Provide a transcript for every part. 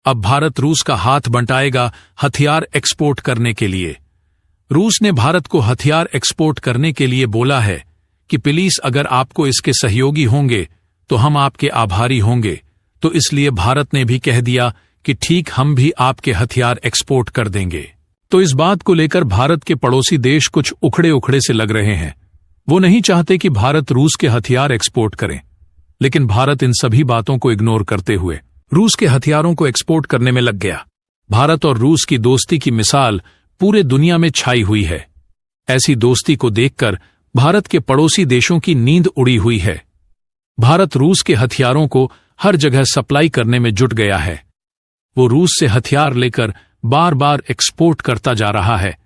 अब भारत रूस का हाथ बंटाएगा हथियार एक्सपोर्ट करने के लिए। रूस ने भारत को हथियार एक्सपोर्ट करने के लिए बोला है कि प्लीज अगर आपको इसके सहयोगी होंगे तो हम आपके आभारी होंगे। तो इसलिए भारत ने भी कह दिया कि ठीक, हम भी आपके हथियार एक्सपोर्ट कर देंगे। तो इस बात को लेकर भारत के पड़ोसी देश कुछ उखड़े उखड़े से लग रहे हैं। वो नहीं चाहते कि भारत रूस के हथियार एक्सपोर्ट करें, लेकिन भारत इन सभी बातों को इग्नोर करते हुए रूस के हथियारों को एक्सपोर्ट करने में लग गया। भारत और रूस की दोस्ती की मिसाल पूरे दुनिया में छाई हुई है। ऐसी दोस्ती को देखकर भारत के पड़ोसी देशों की नींद उड़ी हुई है। भारत रूस के हथियारों को हर जगह सप्लाई करने में जुट गया है। वो रूस से हथियार लेकर बार बार एक्सपोर्ट करता जा रहा है।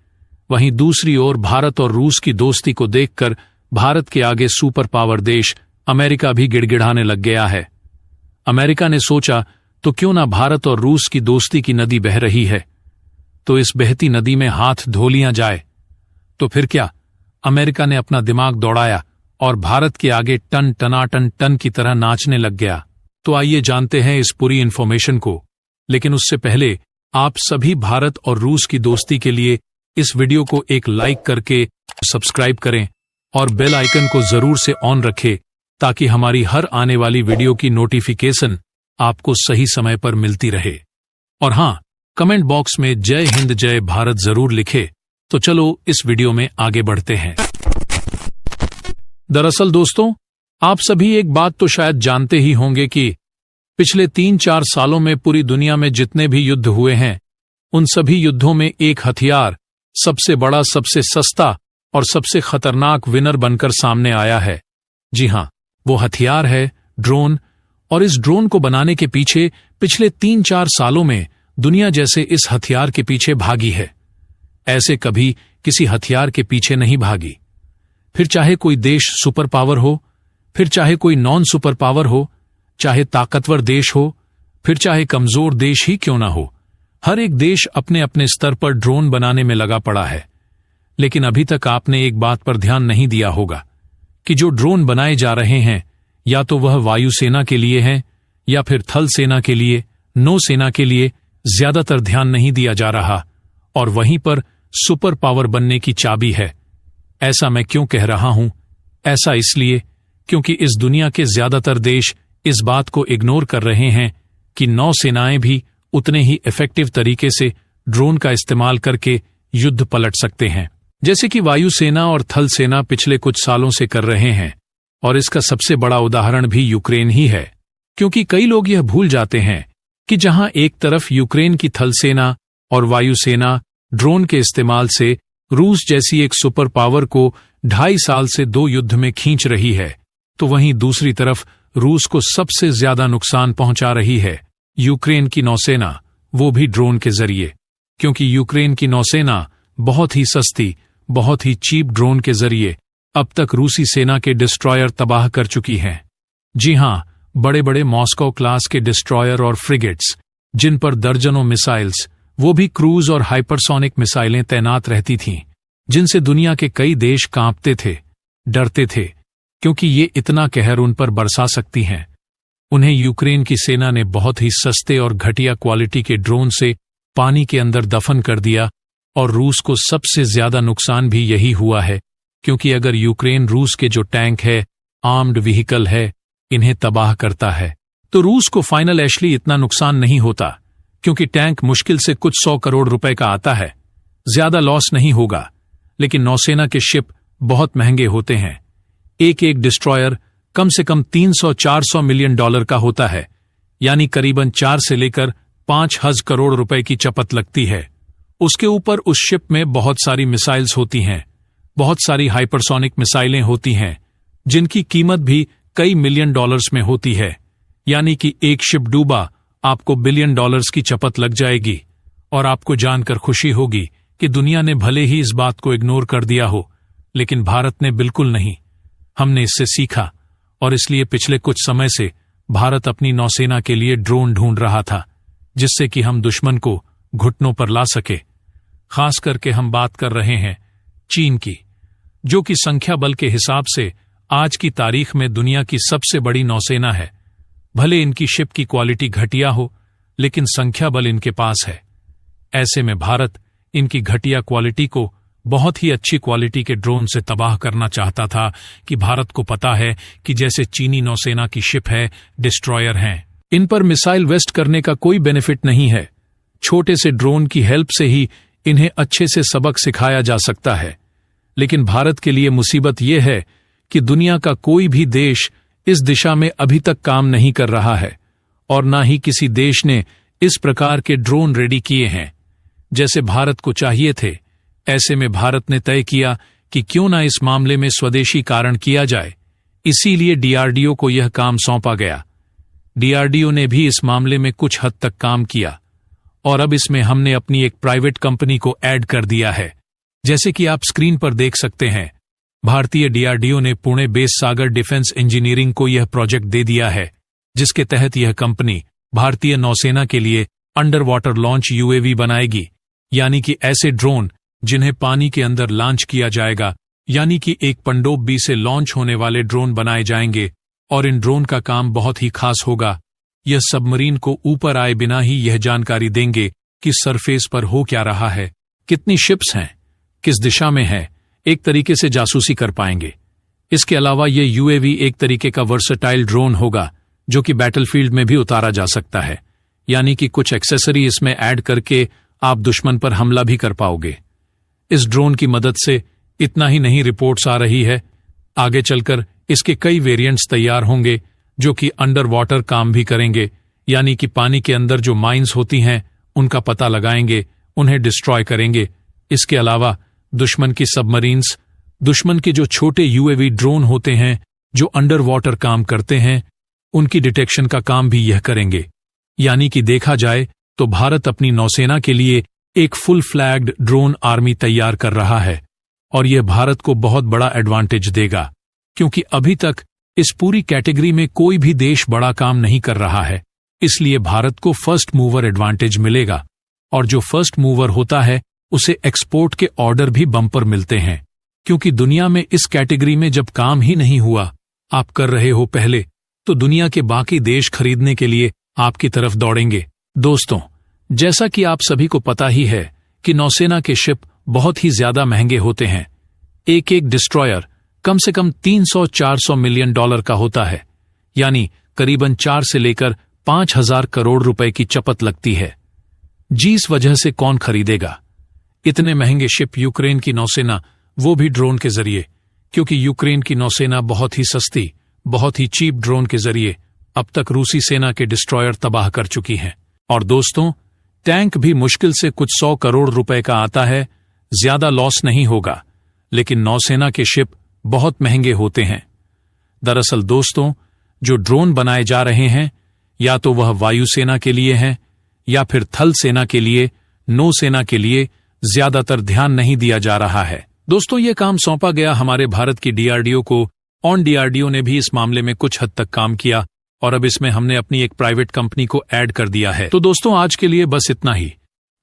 वहीं दूसरी ओर भारत और रूस की दोस्ती को देखकर भारत के आगे सुपर पावर देश अमेरिका भी गिड़गिड़ाने लग गया है। अमेरिका ने सोचा, तो क्यों ना भारत और रूस की दोस्ती की नदी बह रही है, तो इस बहती नदी में हाथ धो लिया जाए। तो फिर क्या, अमेरिका ने अपना दिमाग दौड़ाया और भारत के आगे टन टनाटन टन की तरह नाचने लग गया। तो आइए जानते हैं इस पूरी इन्फॉर्मेशन को। लेकिन उससे पहले आप सभी भारत और रूस की दोस्ती के लिए इस वीडियो को एक लाइक करके सब्सक्राइब करें और बेल आइकन को जरूर से ऑन रखें, ताकि हमारी हर आने वाली वीडियो की नोटिफिकेशन आपको सही समय पर मिलती रहे। और हां, कमेंट बॉक्स में जय हिंद जय भारत जरूर लिखे। तो चलो इस वीडियो में आगे बढ़ते हैं। दरअसल दोस्तों, आप सभी एक बात तो शायद जानते ही होंगे कि पिछले 3-4 सालों में पूरी दुनिया में जितने भी युद्ध हुए हैं, उन सभी युद्धों में एक हथियार सबसे बड़ा, सबसे सस्ता और सबसे खतरनाक विनर बनकर सामने आया है। जी हां, वो हथियार है ड्रोन। और इस ड्रोन को बनाने के पीछे पिछले 3-4 सालों में दुनिया जैसे इस हथियार के पीछे भागी है। ऐसे कभी किसी हथियार के पीछे नहीं भागी। फिर चाहे कोई देश सुपर पावर हो, फिर चाहे कोई नॉन सुपर पावर हो, चाहे ताकतवर देश हो, फिर चाहे कमजोर देश ही क्यों ना हो, हर एक देश अपने अपने स्तर पर ड्रोन बनाने में लगा पड़ा है। लेकिन अभी तक आपने एक बात पर ध्यान नहीं दिया होगा कि जो ड्रोन बनाए जा रहे हैं, या तो वह वायुसेना के लिए हैं या फिर थल सेना के लिए, नौसेना के लिए ज्यादातर ध्यान नहीं दिया जा रहा। और वहीं पर सुपर पावर बनने की चाबी है। ऐसा मैं क्यों कह रहा हूं? ऐसा इसलिए क्योंकि इस दुनिया के ज्यादातर देश इस बात को इग्नोर कर रहे हैं कि नौसेनाएं भी उतने ही इफेक्टिव तरीके से ड्रोन का इस्तेमाल करके युद्ध पलट सकते हैं, जैसे कि वायुसेना और थल सेना पिछले कुछ सालों से कर रहे हैं। और इसका सबसे बड़ा उदाहरण भी यूक्रेन ही है, क्योंकि कई लोग यह भूल जाते हैं कि जहां एक तरफ यूक्रेन की थल सेना और वायुसेना ड्रोन के इस्तेमाल से रूस जैसी एक सुपर पावर को 2.5 साल से 2 युद्ध में खींच रही है, तो वहीं दूसरी तरफ रूस को सबसे ज्यादा नुकसान पहुंचा रही है यूक्रेन की नौसेना, वो भी ड्रोन के जरिए। क्योंकि यूक्रेन की नौसेना बहुत ही सस्ती, बहुत ही चीप ड्रोन के जरिए अब तक रूसी सेना के डिस्ट्रॉयर तबाह कर चुकी हैं। जी हां, बड़े बड़े मॉस्को क्लास के डिस्ट्रॉयर और फ्रिगेट्स, जिन पर दर्जनों मिसाइल्स, वो भी क्रूज और हाइपरसोनिक मिसाइलें तैनात रहती थीं, जिनसे दुनिया के कई देश कांपते थे, डरते थे, क्योंकि ये इतना कहर उन पर बरसा सकती हैं। उन्हें यूक्रेन की सेना ने बहुत ही सस्ते और घटिया क्वालिटी के ड्रोन से पानी के अंदर दफन कर दिया। और रूस को सबसे ज्यादा नुकसान भी यही हुआ है, क्योंकि अगर यूक्रेन रूस के जो टैंक है, आर्म्ड व्हीकल है, इन्हें तबाह करता है, तो रूस को फाइनली इतना नुकसान नहीं होता, क्योंकि टैंक मुश्किल से कुछ 100 करोड़ रुपए का आता है, ज्यादा लॉस नहीं होगा। लेकिन नौसेना के शिप बहुत महंगे होते हैं। एक एक डिस्ट्रॉयर कम से कम $300-400 मिलियन का होता है, यानी करीबन 4 से लेकर 5,000 करोड़ रुपए की चपत लगती है। उसके ऊपर उस शिप में बहुत सारी मिसाइल्स होती हैं, बहुत सारी हाइपरसोनिक मिसाइलें होती हैं, जिनकी कीमत भी कई $मिलियन में होती है। यानी कि एक शिप डूबा आपको $बिलियन की चपत लग जाएगी। और आपको जानकर खुशी होगी कि दुनिया ने भले ही इस बात को इग्नोर कर दिया हो, लेकिन भारत ने बिल्कुल नहीं। हमने इससे सीखा और इसलिए पिछले कुछ समय से भारत अपनी नौसेना के लिए ड्रोन ढूंढ रहा था, जिससे कि हम दुश्मन को घुटनों पर ला सके। खास करके हम बात कर रहे हैं चीन की, जो कि संख्या बल के हिसाब से आज की तारीख में दुनिया की सबसे बड़ी नौसेना है। भले इनकी शिप की क्वालिटी घटिया हो, लेकिन संख्या बल इनके पास है। ऐसे में भारत इनकी घटिया क्वालिटी को बहुत ही अच्छी क्वालिटी के ड्रोन से तबाह करना चाहता था कि भारत को पता है कि जैसे चीनी नौसेना की शिप है, डिस्ट्रॉयर हैं, इन पर मिसाइल वेस्ट करने का कोई बेनिफिट नहीं है। छोटे से ड्रोन की हेल्प से ही इन्हें अच्छे से सबक सिखाया जा सकता है। लेकिन भारत के लिए मुसीबत यह है कि दुनिया का कोई भी देश इस दिशा में अभी तक काम नहीं कर रहा है और ना ही किसी देश ने इस प्रकार के ड्रोन रेडी किए हैं जैसे भारत को चाहिए थे। ऐसे में भारत ने तय किया कि क्यों ना इस मामले में स्वदेशी कारण किया जाए। इसीलिए डीआरडीओ को यह काम सौंपा गया। डीआरडीओ ने भी इस मामले में कुछ हद तक काम किया और अब इसमें हमने अपनी एक प्राइवेट कंपनी को ऐड कर दिया है। जैसे कि आप स्क्रीन पर देख सकते हैं, भारतीय डीआरडीओ ने पुणे बेस सागर डिफेंस इंजीनियरिंग को यह प्रोजेक्ट दे दिया है, जिसके तहत यह कंपनी भारतीय नौसेना के लिए अंडर वाटर लॉन्च यूएवी बनाएगी, यानी कि ऐसे ड्रोन जिन्हें पानी के अंदर लॉन्च किया जाएगा, यानी कि एक पनडुब्बी से लॉन्च होने वाले ड्रोन बनाए जाएंगे। और इन ड्रोन का काम बहुत ही खास होगा। यह सबमरीन को ऊपर आए बिना ही यह जानकारी देंगे कि सरफेस पर हो क्या रहा है, कितनी शिप्स हैं, किस दिशा में है, एक तरीके से जासूसी कर पाएंगे। इसके अलावा यह यूएवी एक तरीके का वर्सेटाइल ड्रोन होगा जो कि बैटलफील्ड में भी उतारा जा सकता है, यानी कि कुछ एक्सेसरी इसमें ऐड करके आप दुश्मन पर हमला भी कर पाओगे। इस ड्रोन की मदद से इतना ही नहीं, रिपोर्ट्स आ रही है आगे चलकर इसके कई वेरिएंट्स तैयार होंगे जो कि अंडर वाटर काम भी करेंगे, यानी कि पानी के अंदर जो माइंस होती हैं उनका पता लगाएंगे, उन्हें डिस्ट्रॉय करेंगे। इसके अलावा दुश्मन की सबमरीन्स, दुश्मन के जो छोटे यूएवी ड्रोन होते हैं जो अंडर वाटर काम करते हैं, उनकी डिटेक्शन का काम भी यह करेंगे। यानी कि देखा जाए तो भारत अपनी नौसेना के लिए एक फुल फ्लैग्ड ड्रोन आर्मी तैयार कर रहा है और यह भारत को बहुत बड़ा एडवांटेज देगा, क्योंकि अभी तक इस पूरी कैटेगरी में कोई भी देश बड़ा काम नहीं कर रहा है। इसलिए भारत को फर्स्ट मूवर एडवांटेज मिलेगा और जो फर्स्ट मूवर होता है उसे एक्सपोर्ट के ऑर्डर भी बम्पर मिलते हैं, क्योंकि दुनिया में इस कैटेगरी में जब काम ही नहीं हुआ, आप कर रहे हो पहले, तो दुनिया के बाकी देश खरीदने के लिए आपकी तरफ दौड़ेंगे। दोस्तों, जैसा कि आप सभी को पता ही है कि नौसेना के शिप बहुत ही ज्यादा महंगे होते हैं। एक एक डिस्ट्रॉयर कम से कम 300-400 मिलियन डॉलर का होता है, यानी करीबन 4 से लेकर 5,000 करोड़ रुपए की चपत लगती है। जिस वजह से कौन खरीदेगा इतने महंगे शिप? यूक्रेन की नौसेना, वो भी ड्रोन के जरिए, क्योंकि यूक्रेन की नौसेना बहुत ही सस्ती, बहुत ही चीप ड्रोन के जरिए अब तक रूसी सेना के डिस्ट्रॉयर तबाह कर चुकी हैं। और दोस्तों, टैंक भी मुश्किल से कुछ 100 करोड़ रुपए का आता है, ज्यादा लॉस नहीं होगा, लेकिन नौसेना के शिप बहुत महंगे होते हैं। दरअसल दोस्तों, जो ड्रोन बनाए जा रहे हैं, या तो वह वायुसेना के लिए हैं या फिर थल सेना के लिए, नौसेना के लिए ज्यादातर ध्यान नहीं दिया जा रहा है। दोस्तों, ये काम सौंपा गया हमारे भारत की डीआरडीओ को, और डीआरडीओ ने भी इस मामले में कुछ हद तक काम किया और अब इसमें हमने अपनी एक प्राइवेट कंपनी को ऐड कर दिया है। तो दोस्तों, आज के लिए बस इतना ही।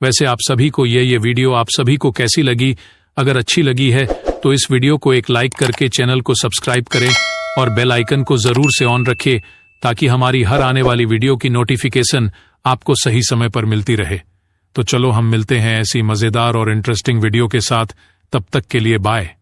वैसे आप सभी को ये वीडियो आप सभी को कैसी लगी? अगर अच्छी लगी है तो इस वीडियो को एक लाइक करके चैनल को सब्सक्राइब करें और बेल आइकन को जरूर से ऑन रखें, ताकि हमारी हर आने वाली वीडियो की नोटिफिकेशन आपको सही समय पर मिलती रहे। तो चलो, हम मिलते हैं ऐसी मजेदार और इंटरेस्टिंग वीडियो के साथ। तब तक के लिए बाय।